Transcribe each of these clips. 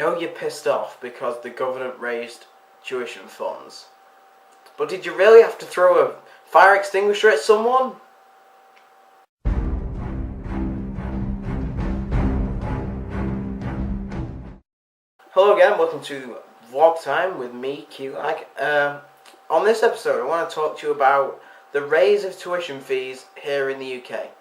know you're pissed off because the government raised tuition funds. But did you really have to throw a fire extinguisher at someone? Hello again, welcome to Vlog Time with me, Q-Lag. On this episode I want to talk to you about the raise of tuition fees here in the UK.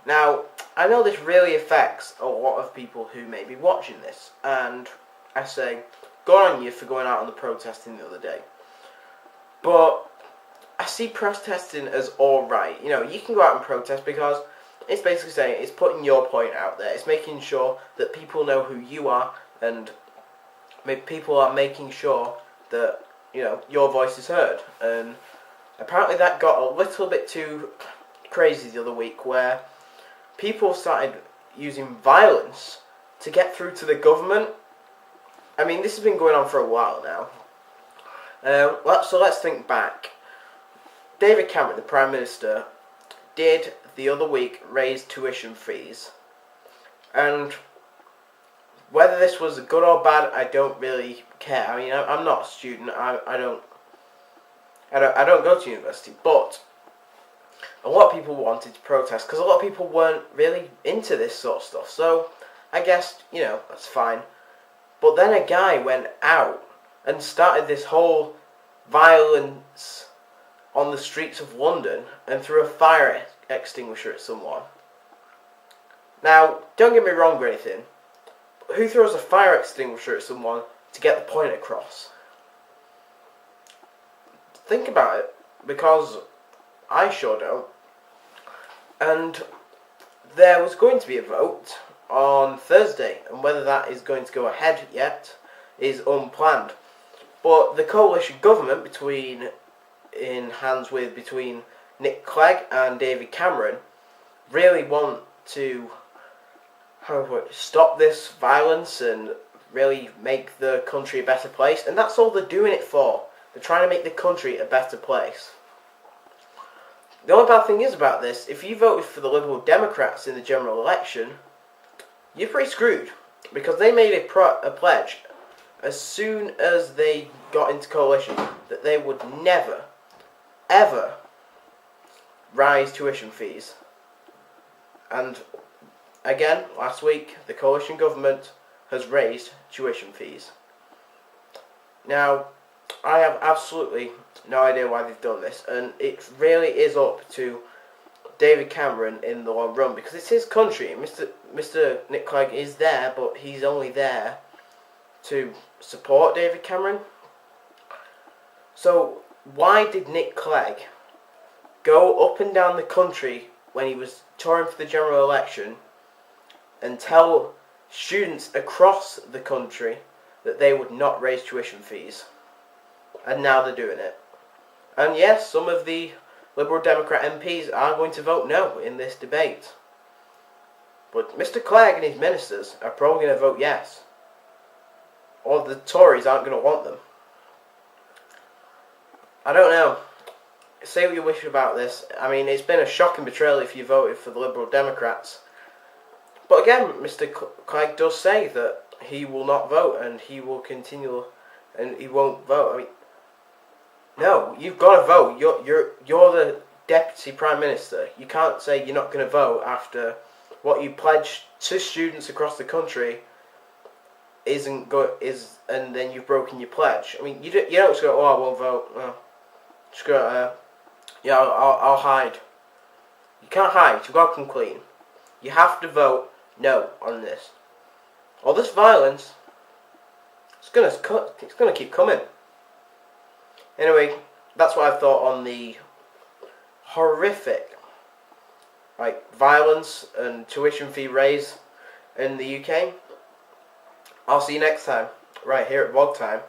Now, I know this really affects a lot of people who may be watching this, and I say, good on you for going out on the protesting the other day. But I see protesting as alright. You know, you can go out and protest because it's basically saying, it's putting your point out there. It's making sure that people know who you are, and people are making sure that, you know, your voice is heard. And apparently that got a little bit too crazy the other week, where people started using violence to get through to the government. I mean, this has been going on for a while now. So let's think back. David Cameron, the Prime Minister, did the other week raise tuition fees. And whether this was good or bad, I don't really care. I mean, I'm not a student. I don't go to university, but a lot of people wanted to protest because a lot of people weren't really into this sort of stuff. So I guess, you know, that's fine. But then a guy went out and started this whole violence on the streets of London and threw a fire extinguisher at someone. Now, don't get me wrong or anything, but who throws a fire extinguisher at someone to get the point across? Think about it, because I sure don't. And there was going to be a vote on Thursday, and whether that is going to go ahead yet is unplanned. But the coalition government between Nick Clegg and David Cameron really want to stop this violence and really make the country a better place, and that's all they're doing it for. They're trying to make the country a better place. The only bad thing is about this, if you voted for the Liberal Democrats in the general election, you're pretty screwed, because they made a pledge as soon as they got into coalition that they would never, ever rise tuition fees. And again, last week, the coalition government has raised tuition fees. Now, I have absolutely no idea why they've done this, and it really is up to David Cameron in the long run, because it's his country. Mr. Nick Clegg is there, but he's only there to support David Cameron. So why did Nick Clegg go up and down the country when he was touring for the general election and tell students across the country that they would not raise tuition fees? And now they're doing it. And yes, some of the Liberal Democrat MPs are going to vote no in this debate. But Mr. Clegg and his ministers are probably going to vote yes. Or the Tories aren't going to want them. I don't know. Say what you wish about this. I mean, it's been a shocking betrayal if you voted for the Liberal Democrats. But again, Mr. Clegg does say that he will not vote and he will continue and he won't vote. I mean, no, you've got to vote. You're the Deputy Prime Minister. You can't say you're not going to vote after what you pledged to students across the country and then you've broken your pledge. I mean, you don't just go, oh, I won't vote. No. Just go, yeah, I'll hide. You can't hide. You've got to come clean. You have to vote no on this. All this violence, it's gonna keep coming. Anyway, that's what I thought on the horrific, violence and tuition fee raise in the UK. I'll see you next time, right here at Vlog Time.